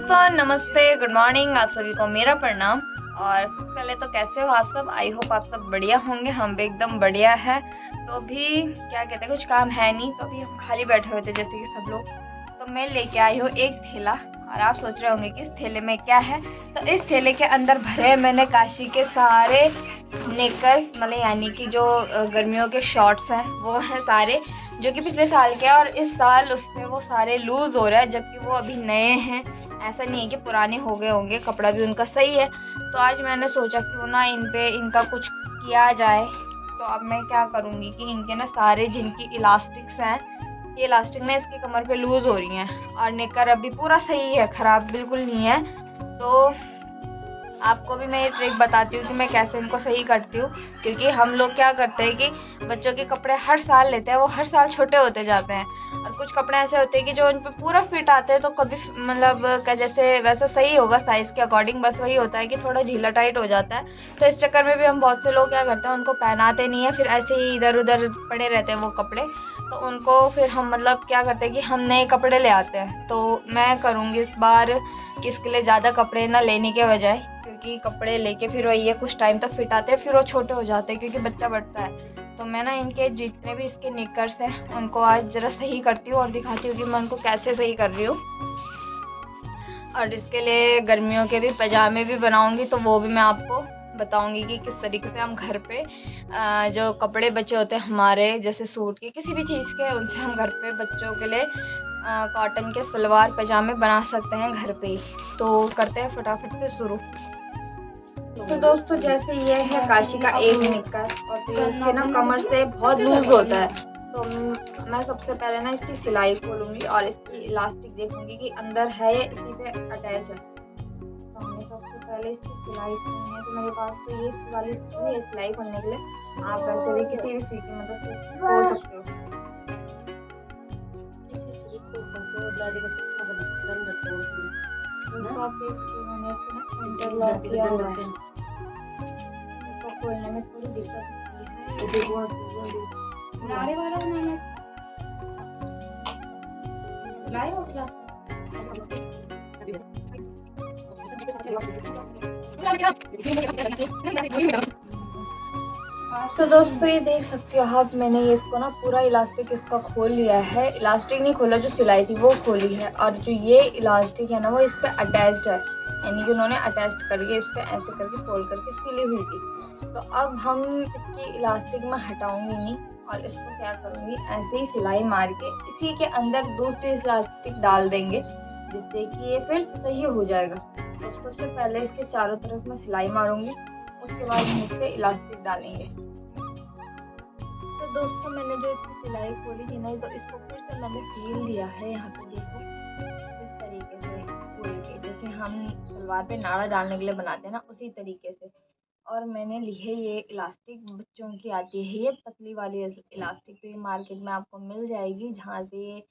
दोस्तों नमस्ते, good morning. आप सभी को मेरा प्रणाम। और सबसे पहले तो कैसे हो आप सब? आई होप आप सब बढ़िया होंगे। हम भी एकदम बढ़िया है। तो अभी क्या कहते हैं, कुछ काम है नहीं, तो अभी हम खाली बैठे हुए थे जैसे कि सब लोग। तो मैं लेके आई हूँ एक थैला, और आप सोच रहे होंगे कि इस थैले में क्या है। तो इस थैले के अंदर भरे मैंने काशी के सारे नेकर्स, मतलब यानी कि जो गर्मियों के शॉर्ट्स हैं वो हैं सारे, जो कि पिछले साल के हैं। और इस साल उस पर वो सारे लूज़ हो रहा है, जबकि वो अभी नए हैं। ऐसा नहीं है कि पुराने हो गए होंगे, कपड़ा भी उनका सही है। तो आज मैंने सोचा क्यों ना इनका कुछ किया जाए। तो अब मैं क्या करूँगी कि इनके ना सारे जिनकी इलास्टिक्स हैं, ये इलास्टिक ना इसकी कमर पे लूज़ हो रही हैं, और नेकर अभी पूरा सही है, ख़राब बिल्कुल नहीं है। तो आपको भी मैं ये ट्रिक बताती हूँ कि मैं कैसे इनको सही करती हूँ। क्योंकि हम लोग क्या करते हैं कि बच्चों के कपड़े हर साल लेते हैं, वो हर साल छोटे होते जाते हैं। और कुछ कपड़े ऐसे होते हैं कि जो उन पर पूरा फिट आते हैं, तो कभी मतलब जैसे वैसा सही होगा साइज़ के अकॉर्डिंग, बस वही होता है कि थोड़ा ढीला टाइट हो जाता है। तो इस चक्कर में भी हम बहुत से लोग क्या करते हैं, उनको पहनाते नहीं है, फिर ऐसे ही इधर उधर पड़े रहते हैं वो कपड़े। तो उनको फिर हम मतलब क्या करते हैं कि हम नए कपड़े ले आते हैं। तो मैं करूँगी इस बार कि इसके लिए ज़्यादा कपड़े ना लेने के बजाय, क्योंकि कपड़े लेके फिर वही है कुछ टाइम तक फिट आते हैं, फिर वो छोटे हो जाते हैं क्योंकि बच्चा बढ़ता है। तो मैं ना इनके जितने भी इसके निकर्स हैं उनको आज ज़रा सही करती हूँ और दिखाती हूँ कि मैं उनको कैसे सही कर रही हूँ। और इसके लिए गर्मियों के भी पजामे भी बनाऊँगी, तो वो भी मैं आपको बताऊँगी कि किस तरीके से हम घर पे जो कपड़े बचे होते हैं हमारे, जैसे सूट के किसी भी चीज़ के, उनसे हम घर पे बच्चों के लिए कॉटन के सलवार पजामे बना सकते हैं घर पे ही। तो करते हैं फटाफट से शुरू। तो दोस्तों जैसे ये है काशी का एक निक्कर, और तो इसके ना कमर से बहुत लूज होता है। तो मैं सबसे पहले ना इसकी सिलाई खोलूंगी और इसकी इलास्टिक देखूंगी कि अंदर है या इसी पे अटैच है। तो हमने सबसे पहले इसकी सिलाई खोलनी है। तो मेरे पास तो ये वाली सुई है सिलाई खोलने के लिए। आप वैसे भी किसी भी सुई की मदद से खोल सकते हो। तो आप देख सकते हो मैंने इसको ना इंटरलॉक किया हुआ है। इसको खोलने में थोड़ी दिक्कत होती है। नारे वाला बनाना लाए हो क्लास। तो दोस्तों ये देख सकते हो आप, मैंने ये इसको ना पूरा इलास्टिक इसका खोल लिया है। इलास्टिक नहीं खोला, जो सिलाई थी वो खोली है। और जो ये इलास्टिक है ना वो इस पे अटैच्ड है, यानी कि उन्होंने अटैच करके इस पे ऐसे करके फोल्ड करके सिली हुई थी। तो अब हम इसकी इलास्टिक में हटाऊंगी नहीं, और इसको क्या करूँगी, ऐसे ही सिलाई मार के इसी के अंदर दूसरी इलास्टिक डाल देंगे, जिससे कि ये फिर सही हो जाएगा। तो सबसे पहले इसके चारों तरफ मैं सिलाई मारूंगी, उसके बाद हम इस पे इलास्टिक डालेंगे। तो दोस्तों मैंने जो इसकी सिलाई खोली थी ना, तो इसको फिर से मैंने सील दिया है। यहाँ पे देखो इस तरीके से खोल के, जैसे हम सलवार पे नाड़ा डालने के लिए बनाते हैं ना, उसी तरीके से। और मैंने ली है ये इलास्टिक, बच्चों की आती है ये पतली वाली इलास्टिक। तो ये मार्केट में आपको मिल जाएगी, जहाँ से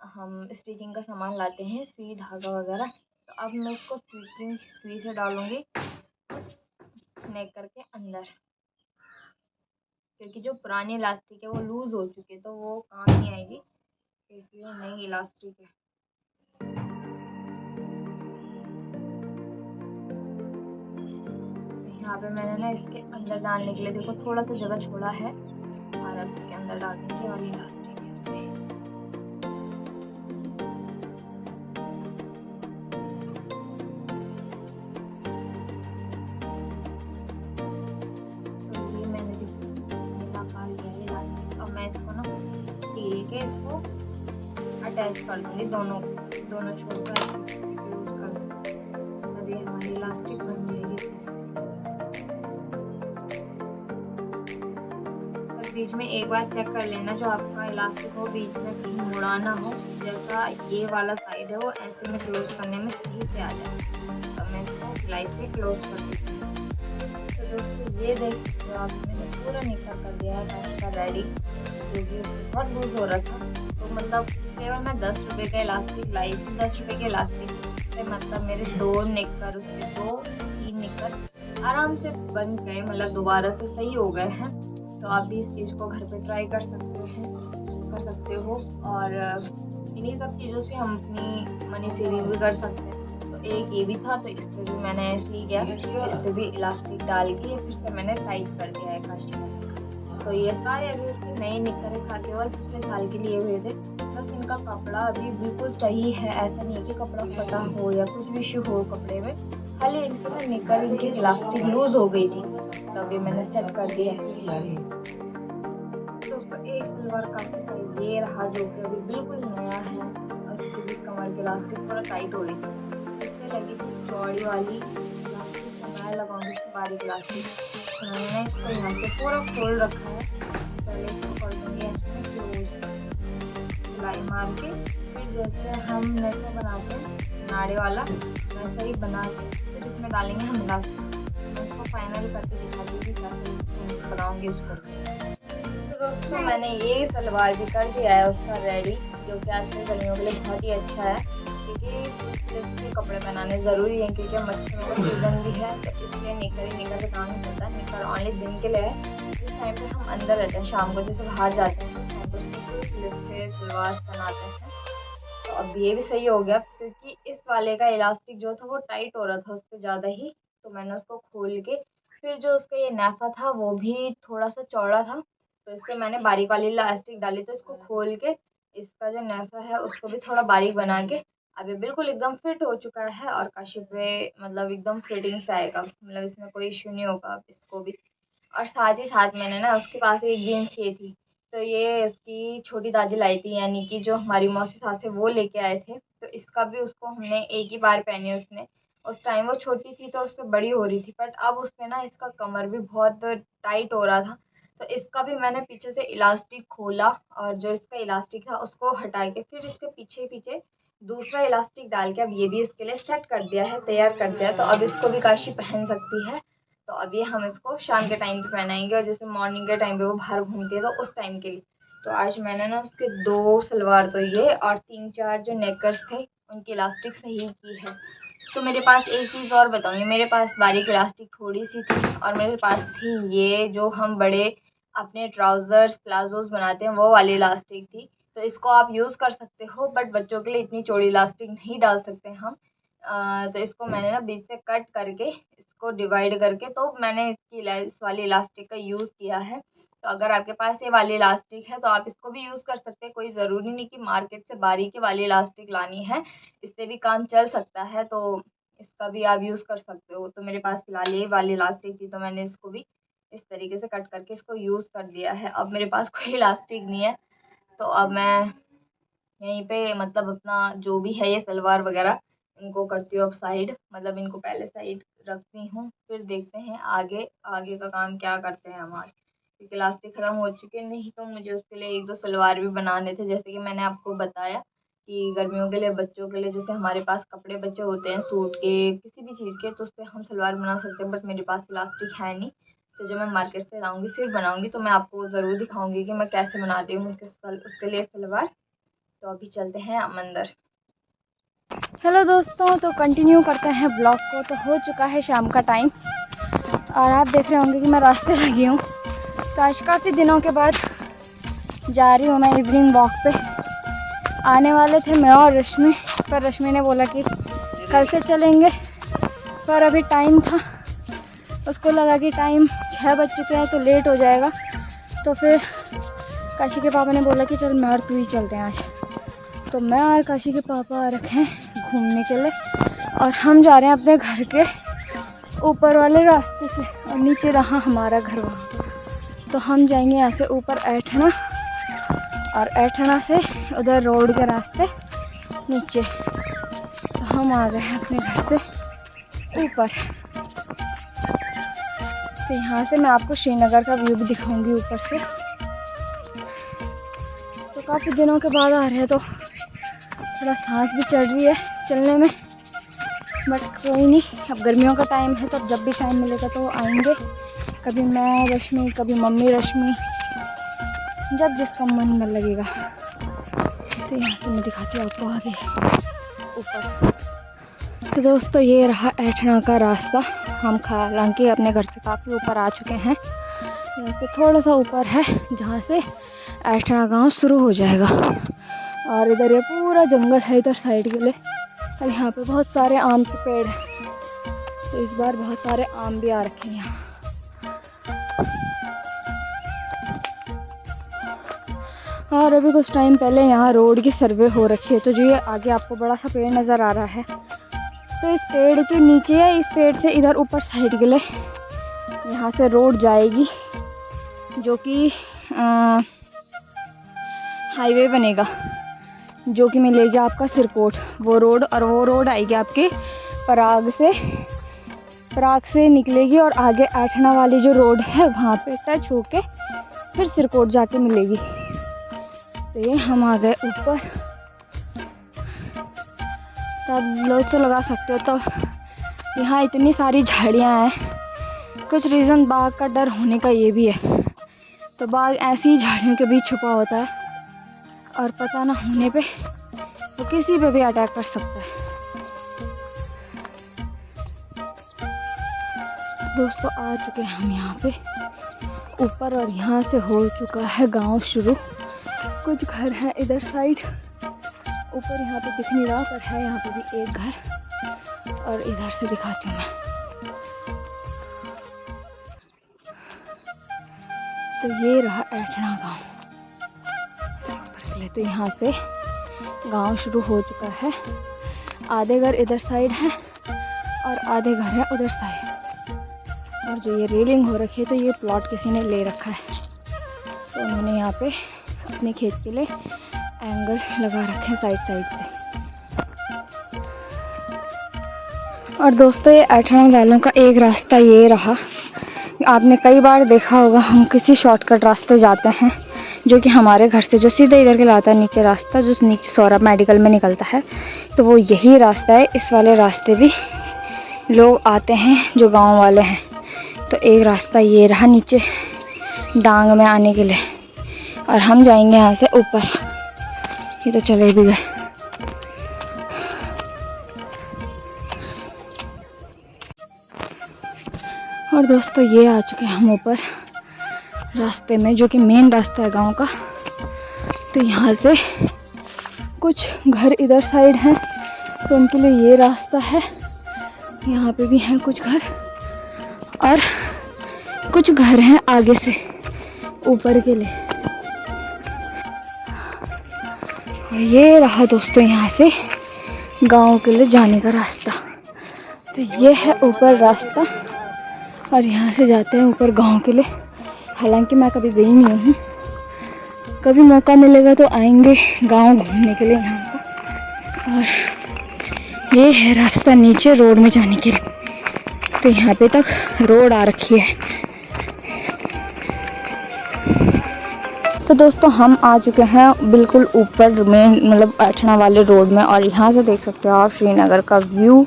हम स्टिचिंग का सामान लाते हैं, सुई धागा वगैरह। तो अब मैं इसको सुई से डालूंगी नेकर के अंदर, क्योंकि जो पुरानी इलास्टिक है वो लूज़ हो चुकी है, तो वो काम नहीं आएगी, इसलिए नई इलास्टिक है। यहाँ पे मैंने ना इसके अंदर डालने के लिए देखो थोड़ा सा जगह छोड़ा है, और अब इसके अंदर डाल देंगे वाली इलास्टिक है। इसको अटैच कर दूंगी, दोनों छोर पर यूज कर दूंगी, तभी हमारी इलास्टिक बन जाएगी। और बीच में एक बार चेक कर लेना, जो आपका इलास्टिक हो बीच में कहीं मुड़ा ना हो, जैसा ये वाला साइड है वो ऐसे में क्लोज करने में सही से आ जाए। तो मैं इसको सिलाई से क्लोज कर देती हूँ। तो दोस्तों ये देख सकते हो आप, मैंने पूरा निकल कर दिया है काश का रेडी, क्योंकि बहुत लूज हो रहा था। तो मतलब केवल मैं 10 रुपये का इलास्टिक लाई थी, 10 रुपये के इलास्टिक से मतलब मेरे 2 निक्कर, उसके 2-3 निक्कर आराम से बन गए, मतलब दोबारा से सही हो गए हैं। तो आप भी इस चीज़ को घर पे ट्राई कर सकते हो। और इन्हीं सब चीज़ों से हम अपनी मनी सेविंग भी कर सकते हैं। तो एक ये भी था, तो इस पर भी मैंने ऐसे ही किया, इस पर भी इलास्टिक डाल के फिर से मैंने टाइट कर दिया है काशी में। तो ये सारे अभी उसके नए निकरे खा के और पिछले साल के लिए हुए थे। बस इनका कपड़ा अभी बिल्कुल सही है, ऐसा नहीं है कि कपड़ा फटा हो या कुछ भी इशू हो कपड़े में, खाली इनके ना निकर इनकी इलास्टिक लूज हो गई थी, तो अभी मैंने सेट कर दिया। तो उसका एक सलवार काफी का ये रहा जो कि अभी बिल्कुल नया है, उसकी भी कमर की इलास्टिक पूरा टाइट हो रही थी, इससे लगी थी चौड़ी वाली इलास्टिक, तो मैं लगाऊंगी इसकी बारीक इलास्टिक। तो मैंने इसको यहाँ से पूरा खोल रखा है, पहले इसको कर दूँगी ऐसे सिलाई मार के, फिर जैसे हम नेक बनाते हैं नाड़े वाला वैसा ही बना के फिर इसमें डालेंगे हम इलास्टिक। मैं इसको फाइनल करके दिखा दूँगी कैसे बनाऊँगी उसको। तो दोस्तों मैंने ये सलवार भी कर दिया है उसका रेडी, जो कि आजकल गर्मियों के लिए बहुत ही अच्छा है, क्योंकि स्लिप्स के कपड़े बनाने ज़रूरी है, क्योंकि मच्छरों का सीज़न भी है, तो इसलिए निकर ही निकर से काम नहीं चलता। निकर ओनली दिन के लिए है, जिस टाइम पे हम अंदर रहते हैं, शाम को जैसे बाहर जाते हैं तो स्लिप्स के सलवार बनाते हैं। तो अब ये भी सही हो गया, क्योंकि इस वाले का इलास्टिक जो था वो टाइट हो रहा था उस पर ज़्यादा ही, तो मैंने उसको खोल के फिर जो उसका ये नाफा था वो भी थोड़ा सा चौड़ा था, तो इसलिए मैंने बारीक वाली इलास्टिक डाली। तो इसको खोल के इसका जो नाफा है उसको भी थोड़ा बारीक बना के अब ये बिल्कुल एकदम फिट हो चुका है, और काशी पे मतलब एकदम फिटिंग से आएगा, मतलब इसमें कोई इशू नहीं होगा इसको भी। और साथ ही साथ मैंने ना उसके पास एक जीन्स ये थी, तो ये उसकी छोटी दादी लाई थी, यानी कि जो हमारी मौसी सास है वो लेके आए थे, तो इसका भी उसको हमने एक ही बार पहनी उसने। उस टाइम वो छोटी थी तो उस पर बड़ी हो रही थी, बट अब उसमें ना इसका कमर भी बहुत टाइट हो रहा था, तो इसका भी मैंने पीछे से इलास्टिक खोला, और जो इसका इलास्टिक था उसको हटा के फिर इसके पीछे पीछे दूसरा इलास्टिक डाल के अब ये भी इसके लिए सेट कर दिया है, तैयार कर दिया है। तो अब इसको भी काशी पहन सकती है। तो अभी हम इसको शाम के टाइम पे पहनाएंगे, और जैसे मॉर्निंग के टाइम पे वो बाहर घूमती है तो उस टाइम के लिए। तो आज मैंने ना उसके 2 सलवार तो ये और 3-4 जो नेकर्स थे उनकी इलास्टिक सही की है। तो मेरे पास एक चीज़ और बताऊँगी, मेरे पास बारीक इलास्टिक थोड़ी सी थी, और मेरे पास थी ये जो हम बड़े अपने ट्राउज़र्स प्लाजोज़ बनाते हैं वो वाली इलास्टिक थी। तो इसको आप यूज़ कर सकते हो, बट बच्चों के लिए इतनी चौड़ी इलास्टिक नहीं डाल सकते हम। तो इसको मैंने ना बीच से कट करके इसको डिवाइड करके तो मैंने इस वाली इलास्टिक का यूज़ किया है। तो अगर आपके पास ये वाली इलास्टिक है तो आप इसको भी यूज़ कर सकते हैं, कोई ज़रूरी नहीं कि मार्केट से बारीकी वाली इलास्टिक लानी है, इससे भी काम चल सकता है, तो इसका भी आप यूज़ कर सकते हो। तो मेरे पास फ़िलहाल ये वाली इलास्टिक थी, तो मैंने इसको भी इस तरीके से कट करके इसको यूज़ कर दिया है। अब मेरे पास कोई इलास्टिक नहीं है, तो अब मैं यहीं पे मतलब अपना जो भी है ये सलवार वगैरह इनको करती हूँ अब साइड, मतलब इनको पहले साइड रखती हूँ, फिर देखते हैं आगे आगे का काम क्या करते हैं हमारे, क्योंकि इलास्टिक ख़त्म हो चुके हैं। नहीं तो मुझे उसके लिए 1-2 सलवार भी बनाने थे, जैसे कि मैंने आपको बताया कि गर्मियों के लिए बच्चों के लिए जैसे हमारे पास कपड़े बचे होते हैं सूट के किसी भी चीज़ के, तो उससे हम सलवार बना सकते हैं, बट मेरे पास इलास्टिक है नहीं। तो जब मैं मार्केट से लाऊंगी फिर बनाऊंगी, तो मैं आपको ज़रूर दिखाऊंगी कि मैं कैसे बनाती हूँ उसके लिए सलवार। तो अभी चलते हैं हम अंदर। हेलो दोस्तों, तो कंटिन्यू करते हैं ब्लॉग को। तो हो चुका है शाम का टाइम, और आप देख रहे होंगे कि मैं रास्ते लगी हूँ। तो आज काफ़ी दिनों के बाद जा रही हूँ मैं इवनिंग वॉक पे। आने वाले थे मैं और रश्मि, पर रश्मि ने बोला कि कल से चलेंगे, पर अभी टाइम था, उसको लगा कि टाइम 6 बज चुके हैं तो लेट हो जाएगा। तो फिर काशी के पापा ने बोला कि चल मैं और तू ही चलते हैं आज। तो मैं और काशी के पापा आ रखे हैं घूमने के लिए, और हम जा रहे हैं अपने घर के ऊपर वाले रास्ते से, और नीचे रहा हमारा घर वहाँ। तो हम जाएंगे यहाँ से ऊपर ऐठना, और ऐठना से उधर रोड के रास्ते नीचे। तो हम आ गए हैं अपने घर से ऊपर। तो यहाँ से मैं आपको श्रीनगर का व्यू भी दिखाऊंगी ऊपर से। तो काफ़ी दिनों के बाद आ रहे हैं, तो थोड़ा सांस भी चढ़ रही है चलने में, बट कोई नहीं, अब गर्मियों का टाइम है तो अब जब भी टाइम मिलेगा तो आएंगे। कभी मैं रश्मि, कभी मम्मी रश्मि, जब जिसका मन में लगेगा। तो यहाँ से मैं दिखाती हूँ आपको आगे ऊपर। तो दोस्तों ये रहा ऐठना का रास्ता। हम हालांकि अपने घर से काफ़ी ऊपर आ चुके हैं, यहाँ से थोड़ा सा ऊपर है जहाँ से ऐठना गांव शुरू हो जाएगा, और इधर ये पूरा जंगल है इधर साइड के लिए, और यहाँ पे बहुत सारे आम के पेड़ हैं, तो इस बार बहुत सारे आम भी आ रखे हैं यहाँ। और अभी कुछ टाइम पहले यहाँ रोड की सर्वे हो रखी है, तो जो ये आगे आपको बड़ा सा पेड़ नज़र आ रहा है, तो इस पेड़ के नीचे है, इस पेड़ से इधर ऊपर साइड के लिए यहाँ से रोड जाएगी, जो कि हाईवे बनेगा, जो कि मिलेगी आपका सिरकोट वो रोड, और वो रोड आएगी आपके पराग से निकलेगी और आगे ऐठना वाली जो रोड है वहाँ पे टच होके फिर सिरकोट जाके मिलेगी। तो ये हम आ गए ऊपर, तब लोग तो लगा सकते हो। तो यहाँ इतनी सारी झाड़ियाँ हैं, कुछ रीज़न बाघ का डर होने का ये भी है, तो बाघ ऐसी ही झाड़ियों के बीच छुपा होता है और पता ना होने पे वो किसी पे भी अटैक कर सकता है। दोस्तों आ चुके हैं हम यहाँ पे ऊपर, और यहाँ से हो चुका है गांव शुरू। कुछ घर हैं इधर साइड ऊपर, यहाँ पे दिख नहीं रहा पर है यहाँ पे भी एक घर, और इधर से दिखाती हूँ मैं। तो ये रहा ऐठना गांव। तो यहाँ से गांव शुरू हो चुका है, आधे घर इधर साइड है और आधे घर है उधर साइड, और जो ये रेलिंग हो रखी है तो ये प्लॉट किसी ने ले रखा है, तो उन्होंने यहाँ पे अपने खेत के लिए एंगल लगा रखे हैं साइड से। और दोस्तों ये ऐठना वालों का एक रास्ता ये रहा, आपने कई बार देखा होगा हम किसी शॉर्टकट रास्ते जाते हैं जो कि हमारे घर से जो सीधे इधर के लाता है नीचे रास्ता, जो नीचे सौरभ मेडिकल में निकलता है, तो वो यही रास्ता है। इस वाले रास्ते भी लोग आते हैं जो गांव वाले हैं। तो एक रास्ता ये रहा नीचे डांग में आने के लिए, और हम जाएंगे यहाँ से ऊपर। ये तो चले भी गए। और दोस्तों ये आ चुके हैं हम ऊपर रास्ते में, जो कि मेन रास्ता है गांव का। तो यहाँ से कुछ घर इधर साइड हैं, तो उनके लिए ये रास्ता है। यहाँ पे भी हैं कुछ घर, और कुछ घर हैं आगे से ऊपर के लिए। और ये रहा दोस्तों यहाँ से गांव के लिए जाने का रास्ता। तो ये है ऊपर रास्ता, और यहाँ से जाते हैं ऊपर गांव के लिए। हालांकि मैं कभी गई नहीं हूँ, कभी मौका मिलेगा तो आएंगे गांव घूमने के लिए यहाँ पर। और ये है रास्ता नीचे रोड में जाने के लिए। तो यहाँ पे तक रोड आ रखी है। तो दोस्तों हम आ चुके हैं बिल्कुल ऊपर मेन मतलब ऐठना वाले रोड में, और यहाँ से देख सकते हो आप श्रीनगर का व्यू।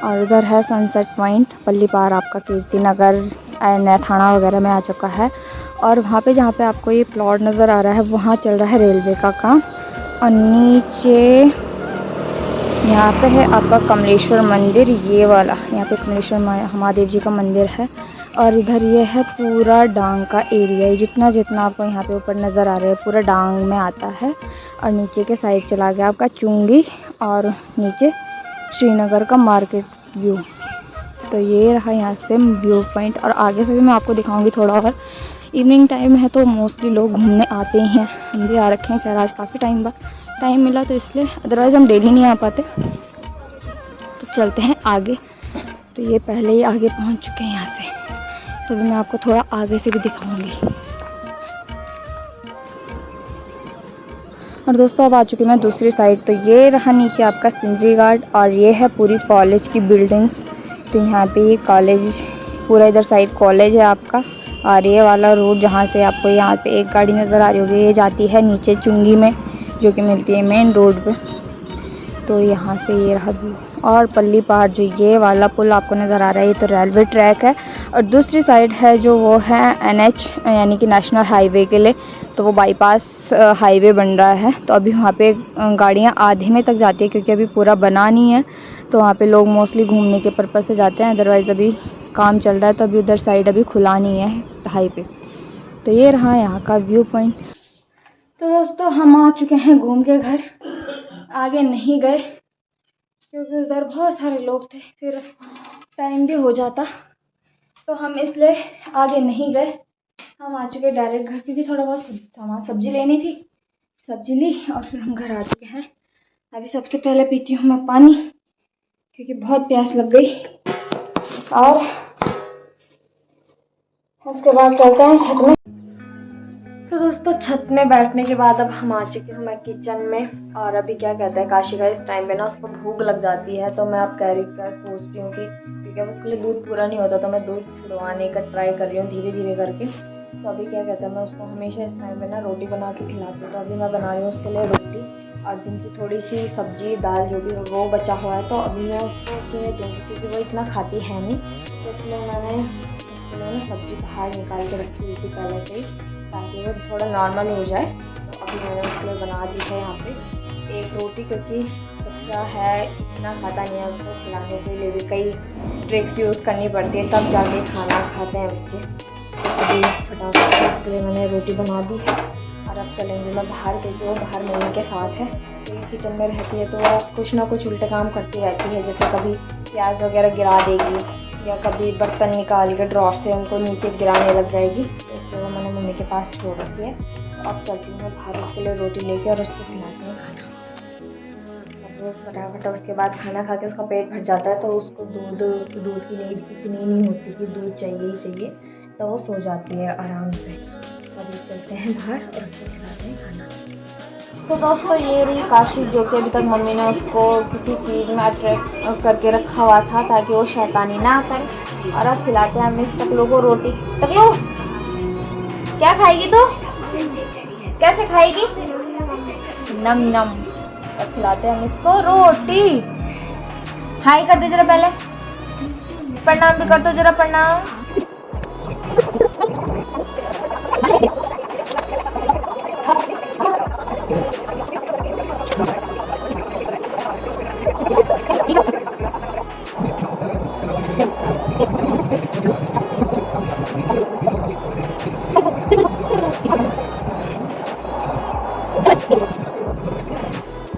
और उधर है सनसेट पॉइंट, पल्ली पार आपका कीर्ति नगर थाना वगैरह में आ चुका है। और वहाँ पे जहाँ पे आपको ये प्लॉट नज़र आ रहा है वहाँ चल रहा है रेलवे का काम। और नीचे यहाँ पे है आपका कमलेश्वर मंदिर, ये वाला यहाँ पे कमलेश्वर महादेव जी का मंदिर है। और इधर ये है पूरा डांग का एरिया, जितना जितना आपको यहाँ पे ऊपर नज़र आ रहा है पूरा डांग में आता है। और नीचे के साइड चला गया आपका चुंगी, और नीचे श्रीनगर का मार्केट व्यू। तो ये रहा यहाँ से व्यू पॉइंट। और आगे से भी मैं आपको दिखाऊंगी थोड़ा। और इवनिंग टाइम है तो मोस्टली लोग घूमने आते ही हैं, हम भी आ रखे हैं। खैर आज काफ़ी टाइम मिला तो इसलिए, अदरवाइज़ हम डेली नहीं आ पाते। तो चलते हैं आगे। तो ये पहले ही आगे पहुँच चुके हैं यहाँ से, तो भी मैं आपको थोड़ा आगे से भी दिखाऊंगी। और दोस्तों अब आ चुकी मैं दूसरी साइड। तो ये रहा नीचे आपका सिंदरी गार्ड, और ये है पूरी कॉलेज की बिल्डिंग्स। तो यहाँ पे ये कॉलेज पूरा इधर साइड कॉलेज है आपका। और ये वाला रोड जहाँ से आपको यहाँ पे एक गाड़ी नज़र आ रही होगी, ये जाती है नीचे चुंगी में, जो कि मिलती है मेन रोड पे। तो यहाँ से ये रहा व्यू। और पल्ली पार जो ये वाला पुल आपको नज़र आ रहा है, ये तो रेलवे ट्रैक है। और दूसरी साइड है जो वो है NH यानी कि नेशनल हाईवे के लिए, तो वो बाईपास हाईवे बन रहा है। तो अभी वहाँ पे गाड़ियाँ आधे में तक जाती है, क्योंकि अभी पूरा बना नहीं है। तो वहाँ पे लोग मोस्टली घूमने के पर्पज़ से जाते हैं, अदरवाइज़ अभी काम चल रहा है तो अभी उधर साइड अभी खुला नहीं है हाईवे। तो ये रहा यहाँ का व्यू पॉइंट। तो दोस्तों हम आ चुके हैं घूम के घर, आगे नहीं गए क्योंकि उधर बहुत सारे लोग थे, फिर टाइम भी हो जाता, तो हम इसलिए आगे नहीं गए। हम आ चुके डायरेक्ट घर, क्योंकि थोड़ा बहुत सामान सब्जी लेनी थी, सब्जी ली और फिर हम घर आ चुके हैं। अभी सबसे पहले पीती हूँ मैं पानी, क्योंकि बहुत प्यास लग गई, और उसके बाद चलते हैं छत में। तो दोस्तों छत में बैठने के बाद अब हम आ चुके हूँ मैं किचन में। और अभी क्या कहते हैं, काशी का इस टाइम पे ना उसको भूख लग जाती है, तो मैं अब कैरी कर सोच रही हूँ कि क्योंकि अब उसके लिए दूध पूरा नहीं होता, तो मैं दूध छुड़वाने का ट्राई कर रही हूँ धीरे धीरे करके। तो अभी क्या कहते हैं, मैं उसको हमेशा इस टाइम पे ना रोटी बना के खिलाती हूँ, तो अभी मैं बना रही हूँ उसके लिए रोटी, और दिन की थोड़ी सी सब्जी दाल जो भी वो बचा हुआ है, तो अभी मैं उसको उसे दूँगी, क्योंकि वो इतना खाती है नहीं, तो इसलिए मैंने उसके लिए ना सब्जी बाहर निकाल के रखी हुई थी पहले से ही, ताकि वो थोड़ा नॉर्मल हो जाए। तो अभी मैंने उसके लिए बना दी है यहाँ पे एक रोटी, क्योंकि बच्चा है इतना खाता नहीं है, उसको खिलाने के लिए भी कई ट्रिक्स यूज़ करनी पड़ती है, तब जाके खाना खाते हैं बच्चे। तो अभी फटाफट उसके लिए मैंने रोटी बना दी है, और अब चलेंगे मैं बाहर, क्योंकि वो बाहर मम्मी के साथ है, तो किचन में रहती है तो वो कुछ ना कुछ उल्टे काम करती रहती है, जैसे कभी प्याज वगैरह गिरा देगी, या कभी बर्तन निकाल के ड्रॉर से उनको नीचे गिराने लग जाएगी, तो इसलिए वो मैंने मम्मी के पास छोड़ रखी है। तो अब चलती हूँ बाहर उसके लिए रोटी लेके, और उसको खिलाती हूँ खाना। अब वो फटाफट उसके बाद खाना खा के उसका पेट भर जाता है, तो उसको दूध की नीड इतनी नहीं होती कि दूध चाहिए ही चाहिए, तो वो सो जाती है आराम से। अभी चलते हैं बाहर और उसको खिलाते हैं खाना। तो दोस्तों ये रही काशी, जो कि अभी तक मम्मी ने उसको किसी चीज़ में अट्रैक्ट करके रखा हुआ था, ताकि वो शैतानी ना करे। और अब खिलाते हैं हम इस टकलू को रोटी। टकलू क्या खाएगी तू, कैसे खाएगी, नम नम। और खिलाते हैं हम इसको रोटी। हाय कर दे जरा, पहले प्रणाम भी कर दो जरा, प्रणाम।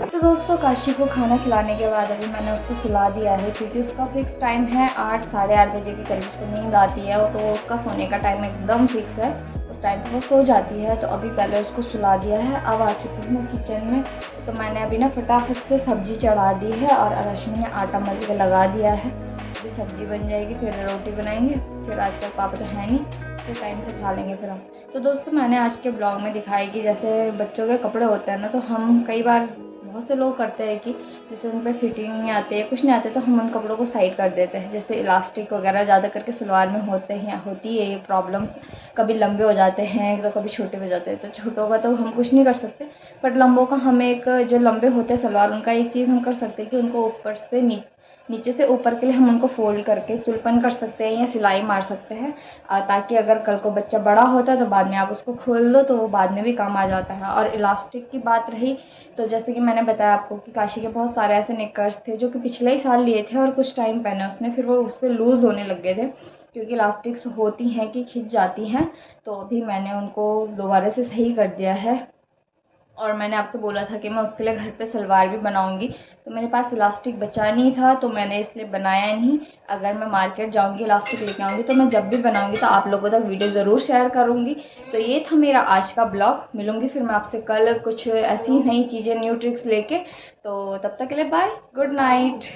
तो दोस्तों काशी को खाना खिलाने के बाद अभी मैंने उसको सुला दिया है, क्योंकि उसका फिक्स टाइम है 8 साढ़े 8 बजे के करीब उसको नींद आती है, तो उसका सोने का टाइम एकदम फिक्स है, उस टाइम पर वो सो जाती है। तो अभी पहले उसको सुला दिया है, अब आ चुकी हूँ किचन में। तो मैंने अभी ना फटाफट से सब्जी चढ़ा दी है, और रश्मि ने आटा मल के लगा दिया है। अभी सब्जी बन जाएगी, फिर रोटी बनाएंगे, फिर आजकल पापा तो है नहीं, फिर टाइम से खा लेंगे फिर हम। तो दोस्तों मैंने आज के ब्लॉग में दिखाया कि जैसे बच्चों के कपड़े होते हैं ना, तो हम कई बार बहुत से लोग करते हैं कि जैसे उन पर फिटिंग नहीं आती है, कुछ नहीं आते, तो हम उन कपड़ों को साइड कर देते हैं। जैसे इलास्टिक वगैरह ज़्यादा करके सलवार में होते हैं, होती है ये प्रॉब्लम्स, कभी लंबे हो जाते हैं तो कभी छोटे हो जाते हैं। तो छोटों का तो हम कुछ नहीं कर सकते, बट लंबों का हम एक, जो लंबे होते हैं सलवार, उनका एक चीज़ हम कर सकते हैं कि उनको ऊपर से नीचे से ऊपर के लिए हम उनको फोल्ड करके तुलपन कर सकते हैं, या सिलाई मार सकते हैं, ताकि अगर कल को बच्चा बड़ा होता है तो बाद में आप उसको खोल दो, तो वो बाद में भी काम आ जाता है। और इलास्टिक की बात रही, तो जैसे कि मैंने बताया आपको कि काशी के बहुत सारे ऐसे निकर्स थे जो कि पिछले ही साल लिए थे, और कुछ टाइम पहने उसने, फिर वो उस पर लूज़ होने लग गए थे, क्योंकि इलास्टिक्स होती हैं कि खिंच जाती हैं। तो अभी मैंने उनको दोबारा से सही कर दिया है, और मैंने आपसे बोला था कि मैं उसके लिए घर पे सलवार भी बनाऊंगी, तो मेरे पास इलास्टिक बचा नहीं था, तो मैंने इसलिए बनाया नहीं। अगर मैं मार्केट जाऊंगी इलास्टिक लेके आऊँगी, तो मैं जब भी बनाऊंगी तो आप लोगों तक वीडियो ज़रूर शेयर करूंगी। तो ये था मेरा आज का ब्लॉग। मिलूंगी फिर मैं आपसे कल कुछ ऐसी नई चीज़ें, न्यू ट्रिक्स लेके। तो तब तक के लिए बाय, गुड नाइट।